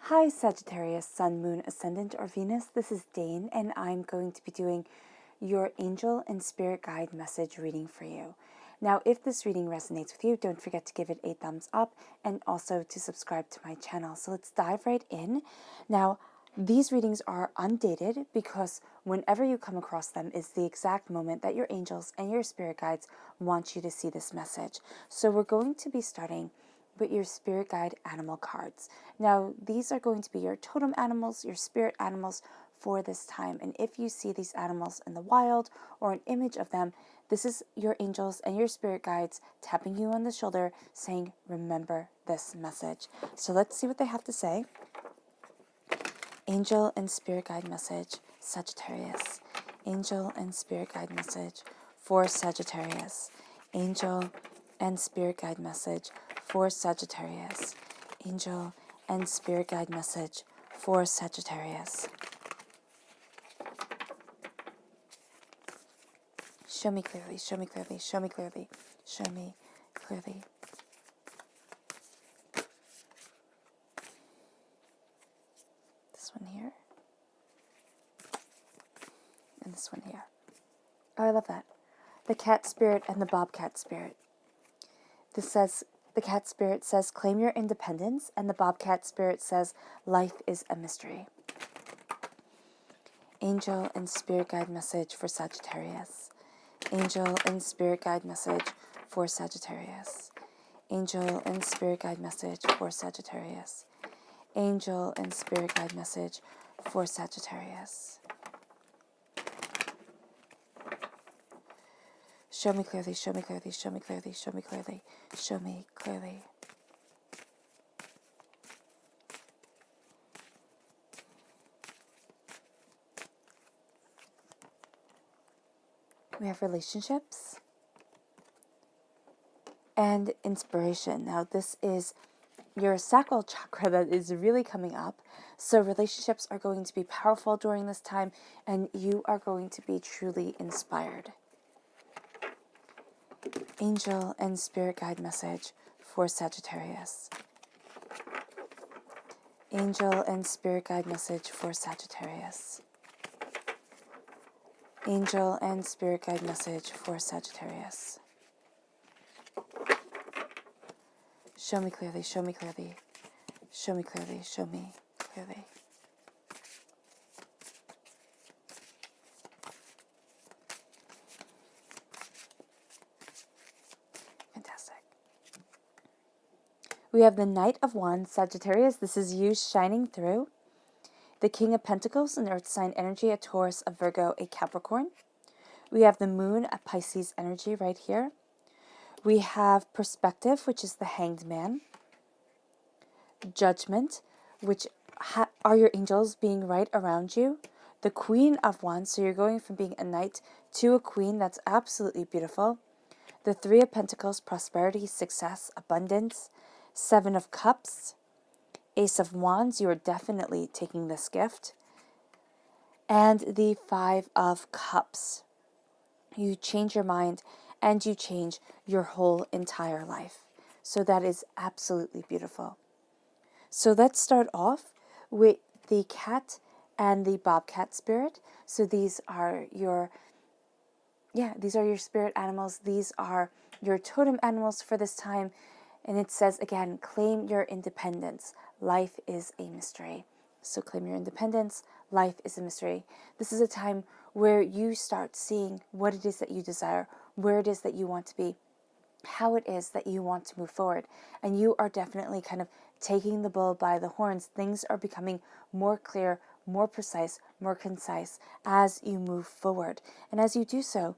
Hi Sagittarius, Sun, Moon, Ascendant, or Venus. This is Dane, and I'm going to be doing your angel and spirit guide message reading for you. Now, if this reading resonates with you, don't forget to give it a thumbs up and also to subscribe to my channel. So let's dive right in. Now, these readings are undated because whenever you come across them is the exact moment that your angels and your spirit guides want you to see this message. So we're going to be starting with your spirit guide animal cards. Now, these are going to be your totem animals, your spirit animals for this time. And if you see these animals in the wild or an image of them, this is your angels and your spirit guides tapping you on the shoulder saying, remember this message. So let's see what they have to say. Angel and spirit guide message, Sagittarius. Angel and spirit guide message for Sagittarius. Angel and spirit guide message for Sagittarius. Angel and spirit guide message for Sagittarius. Show me clearly, show me clearly, show me clearly, show me clearly. This one here. And this one here. Oh, I love that. The cat spirit and the bobcat spirit. This says, the cat spirit says, claim your independence, and the bobcat spirit says, life is a mystery. Angel and spirit guide message for Sagittarius. Angel and spirit guide message for Sagittarius. Angel and spirit guide message for Sagittarius. Angel and spirit guide message for Sagittarius. Show me clearly, show me clearly, show me clearly, show me clearly, show me clearly. We have relationships and inspiration. Now, this is your sacral chakra that is really coming up. So relationships are going to be powerful during this time, and you are going to be truly inspired. Angel and spirit guide message for Sagittarius. Angel and spirit guide message for Sagittarius. Angel and spirit guide message for Sagittarius. Show me clearly, show me clearly, show me clearly, show me clearly. Fantastic. We have the Knight of Wands, Sagittarius. This is you shining through. The King of Pentacles, an Earth sign energy, a Taurus, a Virgo, a Capricorn. We have the Moon, a Pisces energy right here. We have Perspective, which is the Hanged Man. Judgment, which are your angels being right around you. The Queen of Wands, so you're going from being a knight to a queen. That's absolutely beautiful. The Three of Pentacles, prosperity, success, abundance. Seven of Cups. Ace of Wands, you are definitely taking this gift. And the Five of Cups. You change your mind and you change your whole entire life. So that is absolutely beautiful. So let's start off with the cat and the bobcat spirit. So these are your spirit animals. These are your totem animals for this time. And it says, again, claim your independence. Life is a mystery. So claim your independence. Life is a mystery. This is a time where you start seeing what it is that you desire, where it is that you want to be, how it is that you want to move forward. And you are definitely kind of taking the bull by the horns. Things are becoming more clear, more precise, more concise as you move forward. And as you do so,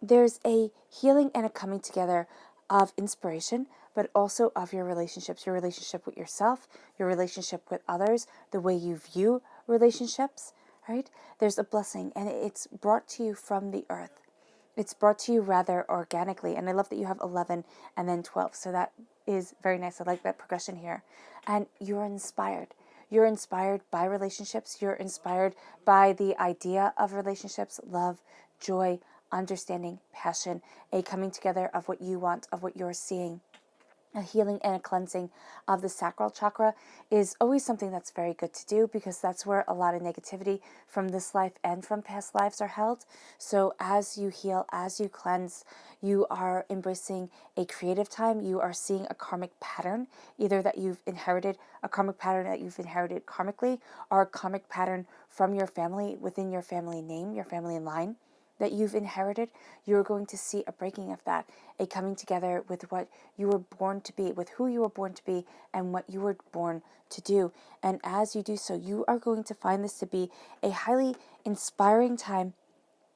there's a healing and a coming together of inspiration, but also of your relationships, your relationship with yourself, your relationship with others, the way you view relationships, right? There's a blessing, and it's brought to you from the earth. It's brought to you rather organically, and I love that you have 11 and then 12, so that is very nice. I like that progression here. And you're inspired. You're inspired by relationships. You're inspired by the idea of relationships, love, joy, understanding, passion, a coming together of what you want, of what you're seeing. a healing and a cleansing of the sacral chakra is always something that's very good to do, because that's where a lot of negativity from this life and from past lives are held. So as you heal, as you cleanse, you are embracing a creative time. You are seeing a karmic pattern, either that you've inherited, a karmic pattern that you've inherited karmically, or a karmic pattern from your family, within your family name, your family line that you've inherited. You're going to see a breaking of that, a coming together with what you were born to be, with who you were born to be, and what you were born to do. And as you do so, you are going to find this to be a highly inspiring time,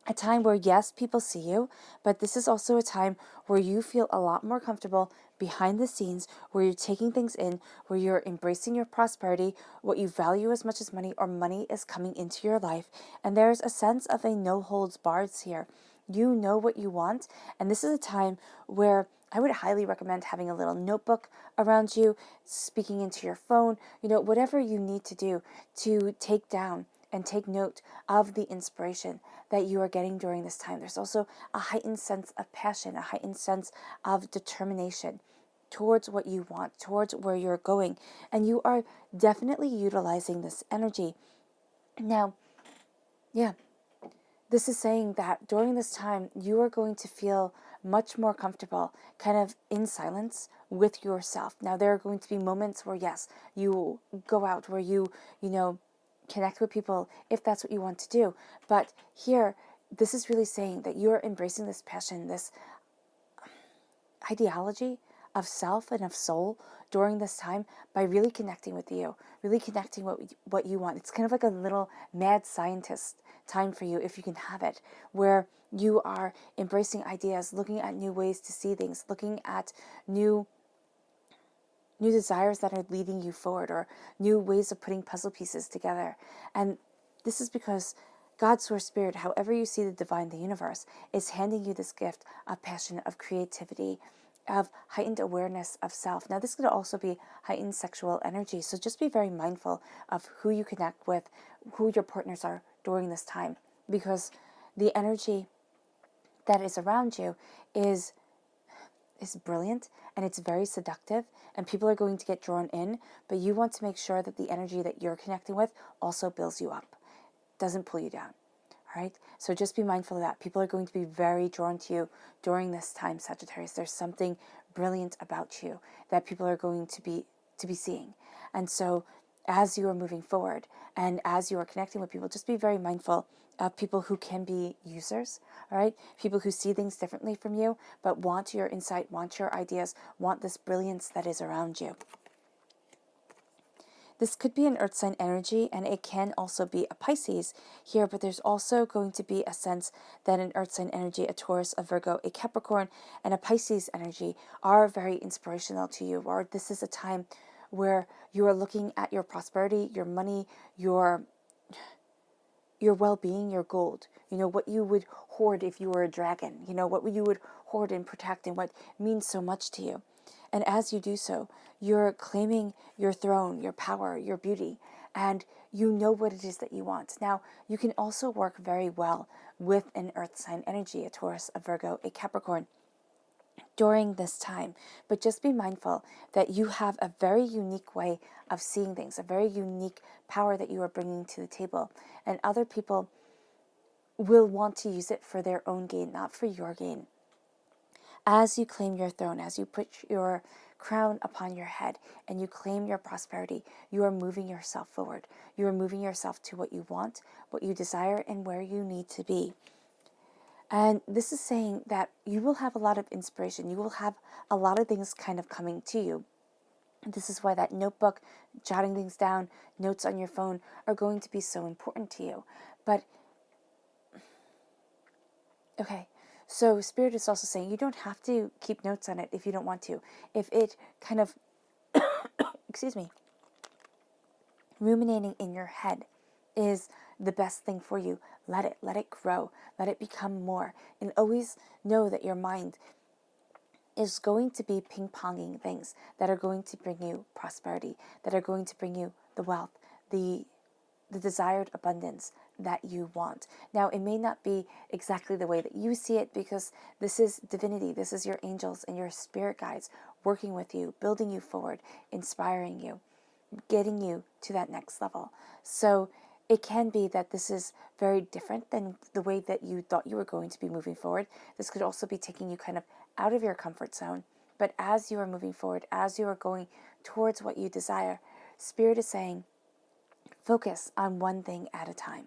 a time where, yes, people see you, but this is also a time where you feel a lot more comfortable behind the scenes, where you're taking things in, where you're embracing your prosperity, what you value as much as money, or money is coming into your life. And there's a sense of a no holds barred here. You know what you want, and this is a time where I would highly recommend having a little notebook around you, speaking into your phone, whatever you need to do to take down and take note of the inspiration that you are getting during this time. There's also a heightened sense of passion, a heightened sense of determination towards what you want, towards where you're going, and you are definitely utilizing this energy. Now, yeah, this is saying that during this time, you are going to feel much more comfortable kind of in silence with yourself. Now, there are going to be moments where, yes, you go out, where you connect with people if that's what you want to do. But here, this is really saying that you're embracing this passion, this ideology of self and of soul during this time by really connecting with you, really connecting what you want. It's kind of like a little mad scientist time for you, if you can have it, where you are embracing ideas, looking at new ways to see things, looking at new desires that are leading you forward, or new ways of putting puzzle pieces together. And this is because God, Source, Spirit, however you see the divine, the universe, is handing you this gift of passion, of creativity, of heightened awareness of self. Now, this could also be heightened sexual energy. So just be very mindful of who you connect with, who your partners are during this time, because the energy that is around you is brilliant, and it's very seductive, and people are going to get drawn in, but you want to make sure that the energy that you're connecting with also builds you up, doesn't pull you down. All right, so just be mindful of that. People are going to be very drawn to you during this time, Sagittarius. There's something brilliant about you that people are going to be seeing. And so as you are moving forward and as you are connecting with people, just be very mindful of people who can be users, all right? People who see things differently from you, but want your insight, want your ideas, want this brilliance that is around you. This could be an earth sign energy, and it can also be a Pisces here, but there's also going to be a sense that an earth sign energy, a Taurus, a Virgo, a Capricorn, and a Pisces energy are very inspirational to you, or this is a time where you are looking at your prosperity, your money, your well-being, your gold, what you would hoard if you were a dragon, what you would hoard and protect, and what means so much to you. And as you do so, you're claiming your throne, your power, your beauty, and you know what it is that you want. Now, you can also work very well with an earth sign energy, a Taurus, a Virgo, a Capricorn, during this time. But just be mindful that you have a very unique way of seeing things, a very unique power that you are bringing to the table. And other people will want to use it for their own gain, not for your gain. As you claim your throne, as you put your crown upon your head and you claim your prosperity, you are moving yourself forward. You are moving yourself to what you want, what you desire, and where you need to be. And this is saying that you will have a lot of inspiration. You will have a lot of things kind of coming to you. This is why that notebook, jotting things down, notes on your phone are going to be so important to you. But, okay, so Spirit is also saying you don't have to keep notes on it if you don't want to. If it kind of, ruminating in your head is the best thing for you, let it grow, let it become more. And always know that your mind is going to be ping-ponging things that are going to bring you prosperity, that are going to bring you the wealth, the desired abundance that you want. Now, it may not be exactly the way that you see it, because this is divinity, this is your angels and your spirit guides working with you, building you forward, inspiring you, getting you to that next level. So it can be that this is very different than the way that you thought you were going to be moving forward. This could also be taking you kind of out of your comfort zone. But as you are moving forward, as you are going towards what you desire, Spirit is saying, focus on one thing at a time.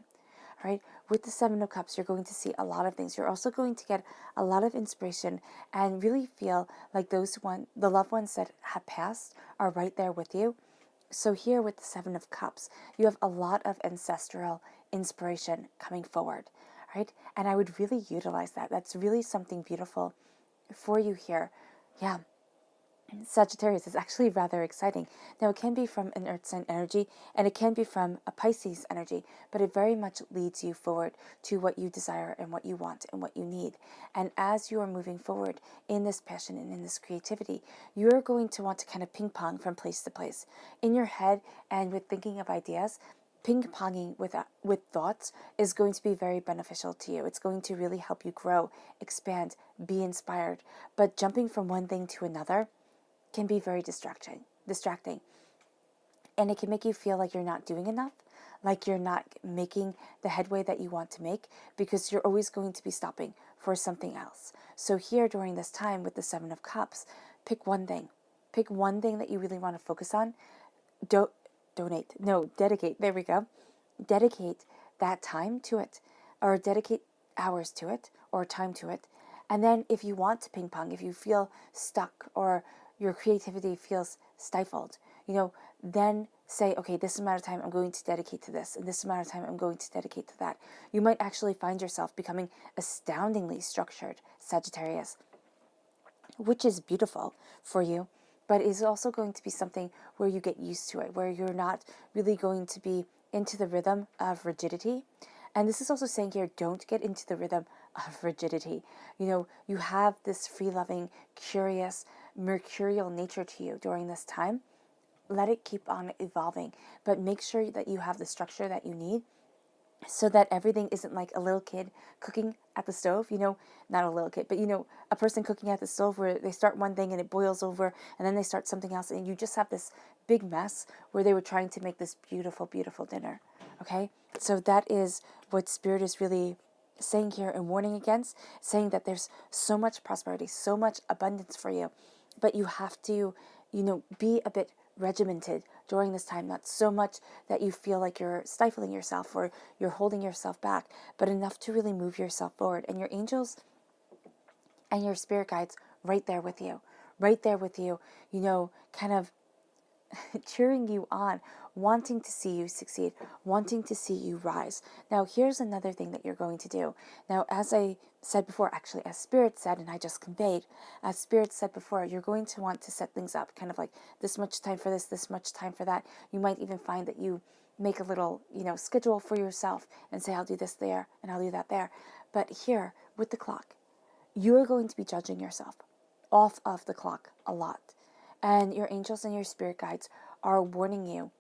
Right? With the Seven of Cups, you're going to see a lot of things. You're also going to get a lot of inspiration and really feel like the loved ones that have passed are right there with you. So here with the Seven of Cups, you have a lot of ancestral inspiration coming forward, right? And I would really utilize that. That's really something beautiful for you here. Yeah. Sagittarius is actually rather exciting. Now, it can be from an earth sign energy and it can be from a Pisces energy, but it very much leads you forward to what you desire and what you want and what you need. And as you are moving forward in this passion and in this creativity, you're going to want to kind of ping pong from place to place. In your head and with thinking of ideas, ping-ponging with thoughts is going to be very beneficial to you. It's going to really help you grow, expand, be inspired. But jumping from one thing to another can be very distracting. And it can make you feel like you're not doing enough, like you're not making the headway that you want to make, because you're always going to be stopping for something else. So here during this time with the Seven of Cups, pick one thing. Pick one thing that you really want to focus on. Dedicate. There we go. Dedicate that time to it, or dedicate hours to it, or time to it. And then if you want to ping pong, if you feel stuck or your creativity feels stifled, then say, okay, this amount of time I'm going to dedicate to this, and this amount of time I'm going to dedicate to that. You might actually find yourself becoming astoundingly structured, Sagittarius, which is beautiful for you, but is also going to be something where you get used to it, where you're not really going to be into the rhythm of rigidity. And this is also saying here, don't get into the rhythm of rigidity. You have this free-loving, curious, mercurial nature to you during this time. Let it keep on evolving, but make sure that you have the structure that you need so that everything isn't like a little kid cooking at the stove, not a little kid, but a person cooking at the stove where they start one thing and it boils over and then they start something else and you just have this big mess where they were trying to make this beautiful, beautiful dinner. Okay? So that is what Spirit is really saying here and warning against, saying that there's so much prosperity, so much abundance for you, but you have to, be a bit regimented during this time, not so much that you feel like you're stifling yourself or you're holding yourself back, but enough to really move yourself forward. And your angels and your spirit guides right there with you, kind of cheering you on, wanting to see you succeed, wanting to see you rise. Now, here's another thing that you're going to do. Now, as I said before, actually, as Spirit said, and I just conveyed, as Spirit said before, you're going to want to set things up, kind of like this much time for this much time for that. You might even find that you make a little, schedule for yourself and say, I'll do this there and I'll do that there. But here, with the clock, you're going to be judging yourself off of the clock a lot. And your angels and your spirit guides are warning you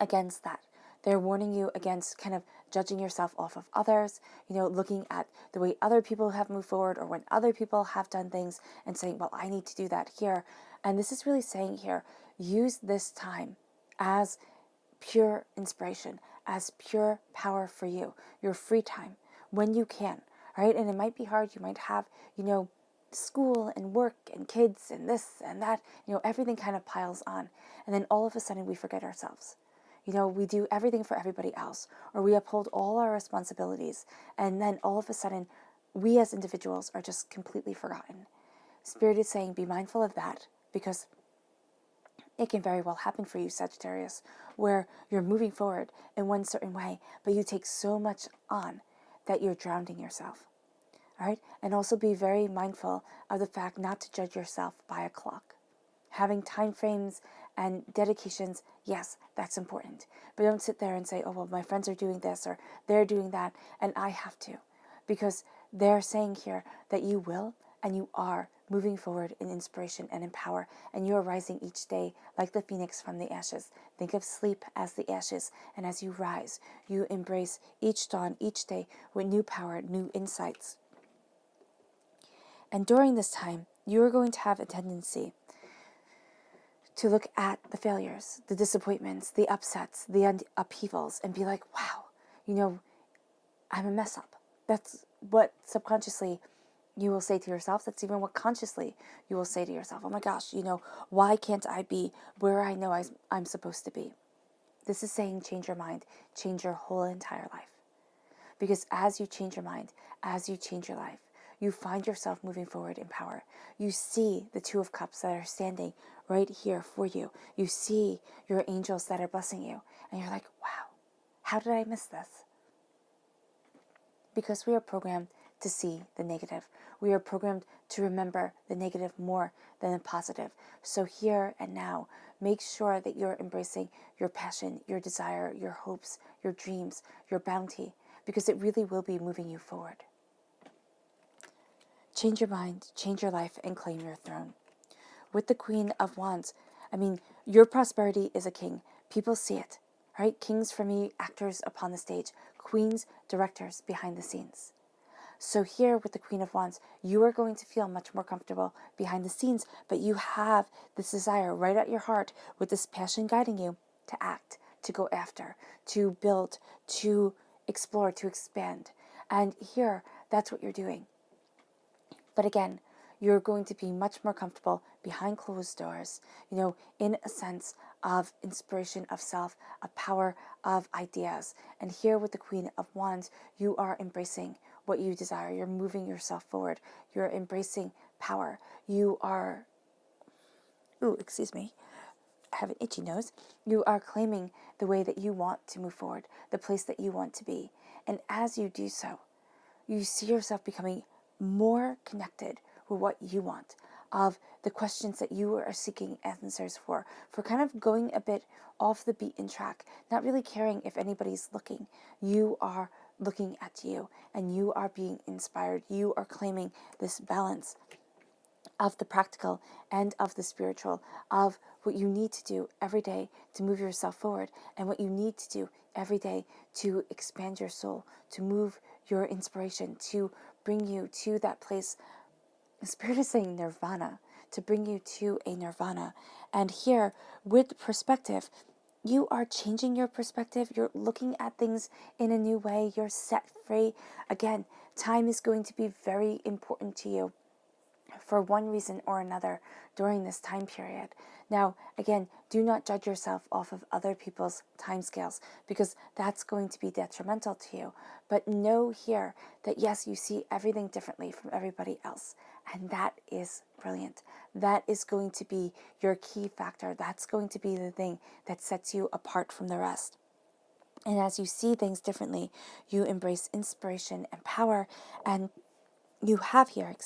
against that. They're warning you against kind of judging yourself off of others, looking at the way other people have moved forward or when other people have done things and saying, well, I need to do that here. And this is really saying here, use this time as pure inspiration, as pure power for you, your free time, when you can, right? And it might be hard. You might have, school and work and kids and this and that, everything kind of piles on. And then all of a sudden we forget ourselves. We do everything for everybody else, or we uphold all our responsibilities. And then all of a sudden we as individuals are just completely forgotten. Spirit is saying, be mindful of that, because it can very well happen for you, Sagittarius, where you're moving forward in one certain way, but you take so much on that you're drowning yourself. All right? And also be very mindful of the fact not to judge yourself by a clock. Having time frames and dedications, yes, that's important. But don't sit there and say, oh, well, my friends are doing this or they're doing that, and I have to. Because they're saying here that you will and you are moving forward in inspiration and in power, and you are rising each day like the phoenix from the ashes. Think of sleep as the ashes, and as you rise, you embrace each dawn, each day with new power, new insights. And during this time, you are going to have a tendency to look at the failures, the disappointments, the upsets, the upheavals, and be like, wow, I'm a mess up. That's what subconsciously you will say to yourself. That's even what consciously you will say to yourself. Oh my gosh, why can't I be where I know I'm supposed to be? This is saying change your mind, change your whole entire life. Because as you change your mind, as you change your life, you find yourself moving forward in power. You see the Two of Cups that are standing right here for you. You see your angels that are blessing you. And you're like, wow, how did I miss this? Because we are programmed to see the negative. We are programmed to remember the negative more than the positive. So here and now, make sure that you're embracing your passion, your desire, your hopes, your dreams, your bounty, because it really will be moving you forward. Change your mind, change your life, and claim your throne. With the Queen of Wands, your prosperity is a king. People see it, right? Kings for me, actors upon the stage. Queens, directors behind the scenes. So here with the Queen of Wands, you are going to feel much more comfortable behind the scenes, but you have this desire right at your heart with this passion guiding you to act, to go after, to build, to explore, to expand. And here, that's what you're doing. But again, you're going to be much more comfortable behind closed doors, in a sense of inspiration of self, a power of ideas. And here with the Queen of Wands, you are embracing what you desire. You're moving yourself forward. You're embracing power. You are, I have an itchy nose. You are claiming the way that you want to move forward, the place that you want to be. And as you do so, you see yourself becoming more connected with what you want, of the questions that you are seeking answers for kind of going a bit off the beaten track, not really caring if anybody's looking. You are looking at you, and you are being inspired. You are claiming this balance of the practical and of the spiritual, of what you need to do every day to move yourself forward, and what you need to do every day to expand your soul, to move your inspiration, to bring you to that place. Spirit is saying nirvana, to bring you to a nirvana. And here, with perspective, you are changing your perspective. You're looking at things in a new way. You're set free. Again, time is going to be very important to you for one reason or another during this time period. Now, again, do not judge yourself off of other people's timescales, because that's going to be detrimental to you. But know here that yes, you see everything differently from everybody else, and that is brilliant. That is going to be your key factor. That's going to be the thing that sets you apart from the rest. And as you see things differently, you embrace inspiration and power, and you have here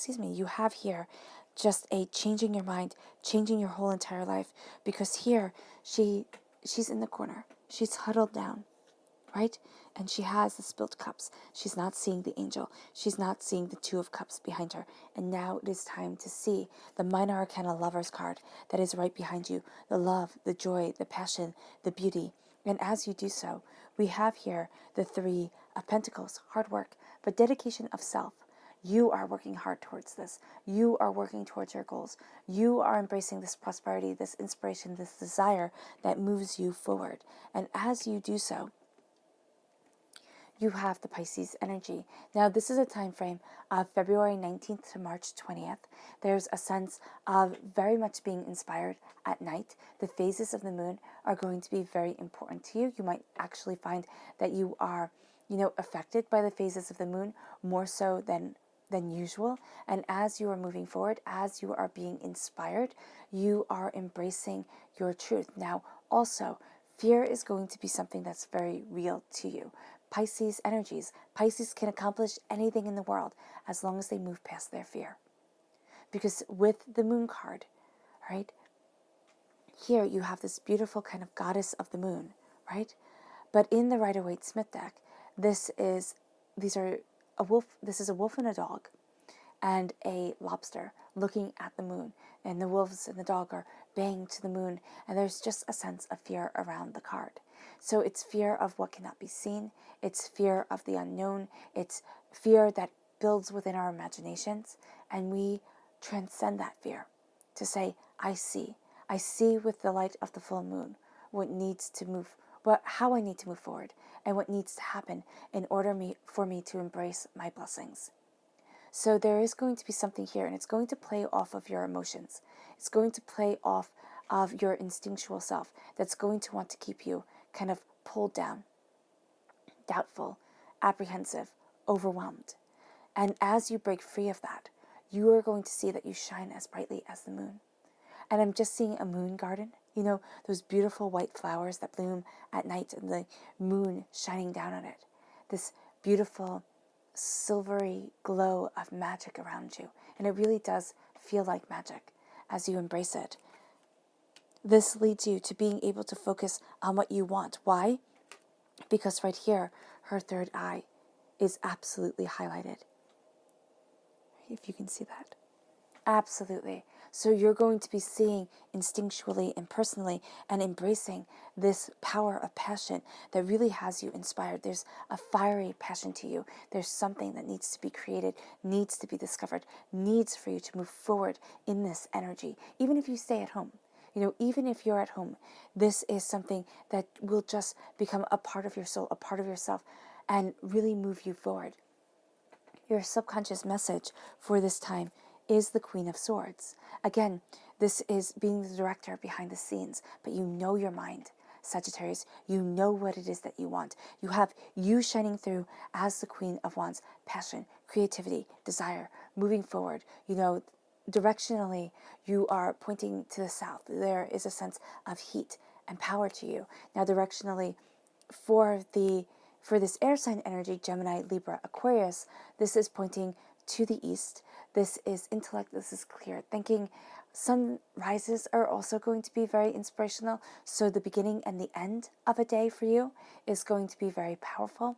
just a changing your mind, changing your whole entire life. Because here, she's in the corner. She's huddled down, right? And she has the spilled cups. She's not seeing the angel. She's not seeing the Two of Cups behind her. And now it is time to see the Minor Arcana Lovers card that is right behind you. The love, the joy, the passion, the beauty. And as you do so, we have here the Three of Pentacles, hard work, but dedication of self. You are working hard towards this. You are working towards your goals. You are embracing this prosperity, this inspiration, this desire that moves you forward. And as you do so, you have the Pisces energy. Now, this is a time frame of February 19th to March 20th. There's a sense of very much being inspired at night. The phases of the moon are going to be very important to you. You might actually find that you are, affected by the phases of the moon more so than usual. And as you are moving forward, as you are being inspired, you are embracing your truth. Now, also, fear is going to be something that's very real to you. Pisces energies. Pisces can accomplish anything in the world as long as they move past their fear. Because with the moon card, right, here you have this beautiful kind of goddess of the moon, right? But in the Rider-Waite-Smith deck, this is a wolf and a dog and a lobster looking at the moon. And the wolves and the dog are baying to the moon. And there's just a sense of fear around the card. So it's fear of what cannot be seen. It's fear of the unknown. It's fear that builds within our imaginations. And we transcend that fear, to say, I see with the light of the full moon what needs to move, how I need to move forward, and what needs to happen in order for me to embrace my blessings. So there is going to be something here, and it's going to play off of your emotions. It's going to play off of your instinctual self that's going to want to keep you kind of pulled down, doubtful, apprehensive, overwhelmed. And as you break free of that, you are going to see that you shine as brightly as the moon. And I'm just seeing a moon garden, those beautiful white flowers that bloom at night and the moon shining down on it. This beautiful silvery glow of magic around you. And it really does feel like magic as you embrace it. This leads you to being able to focus on what you want. Why? Because right here, her third eye is absolutely highlighted. If you can see that. Absolutely. So you're going to be seeing instinctually and personally and embracing this power of passion that really has you inspired. There's a fiery passion to you. There's something that needs to be created, needs to be discovered, needs for you to move forward in this energy. Even if you stay at home, even if you're at home, this is something that will just become a part of your soul, a part of yourself, and really move you forward. Your subconscious message for this time is the Queen of Swords. Again, this is being the director behind the scenes, but you know your mind, Sagittarius. You know what it is that you want. You have you shining through as the Queen of Wands. Passion, creativity, desire, moving forward. Directionally, you are pointing to the south. There is a sense of heat and power to you. Now, directionally, for this air sign energy, Gemini, Libra, Aquarius, this is pointing to the east. This is intellect. This is clear thinking. Sunrises are also going to be very inspirational. So the beginning and the end of a day for you is going to be very powerful.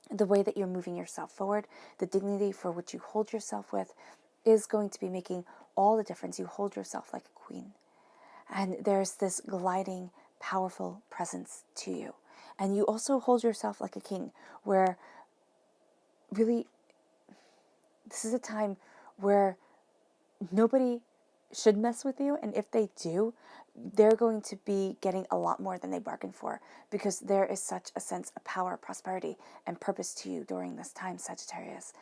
The way that you're moving yourself forward, the dignity for which you hold yourself with, is going to be making all the difference. You hold yourself like a queen. And there's this gliding, powerful presence to you. And you also hold yourself like a king, where really this is a time where nobody should mess with you. And if they do, they're going to be getting a lot more than they bargained for, because there is such a sense of power, prosperity, and purpose to you during this time, Sagittarius.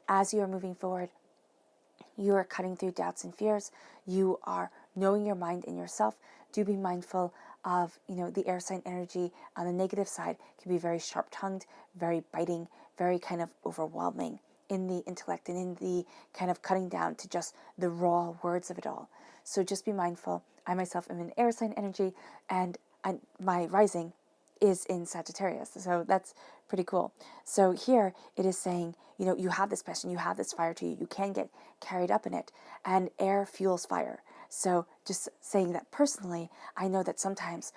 As you are moving forward, you are cutting through doubts and fears. You are knowing your mind and yourself. Do be mindful of, the air sign energy on the negative side can be very sharp-tongued, very biting, very kind of overwhelming in the intellect and in the kind of cutting down to just the raw words of it all. So just be mindful. I myself am in air sign energy, and my rising is in Sagittarius. So that's pretty cool. So here it is saying, you have this passion, you have this fire to you. You can get carried up in it, and air fuels fire. So just saying that personally, I know that sometimes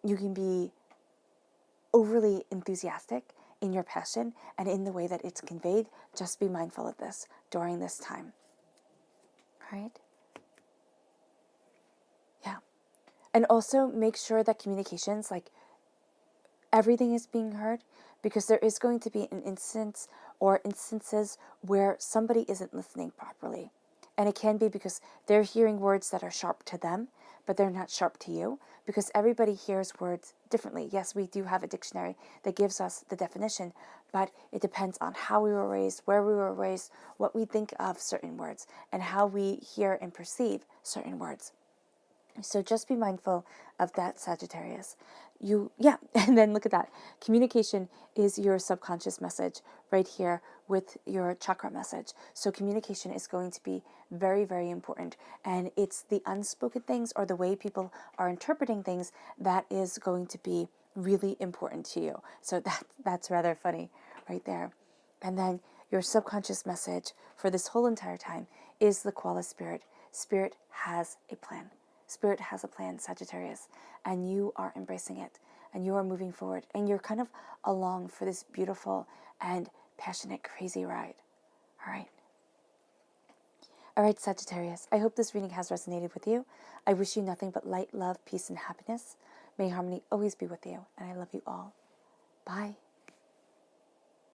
you can be overly enthusiastic in your passion and in the way that it's conveyed. Just be mindful of this during this time. All right? Yeah. And also make sure that communications, like everything is being heard, because there is going to be an instance or instances where somebody isn't listening properly. And it can be because they're hearing words that are sharp to them, but they're not sharp to you, because everybody hears words differently. Yes, we do have a dictionary that gives us the definition, but it depends on how we were raised, where we were raised, what we think of certain words, and how we hear and perceive certain words. So just be mindful of that, Sagittarius. And then look at that. Communication is your subconscious message right here with your chakra message. So communication is going to be very, very important. And it's the unspoken things, or the way people are interpreting things, that is going to be really important to you. So that's rather funny right there. And then your subconscious message for this whole entire time is the koala spirit. Spirit has a plan. Spirit has a plan, Sagittarius, and you are embracing it, and you are moving forward, and you're kind of along for this beautiful and passionate, crazy ride. All right, Sagittarius, I hope this reading has resonated with you. I wish you nothing but light, love, peace, and happiness. May harmony always be with you, and I love you all. Bye.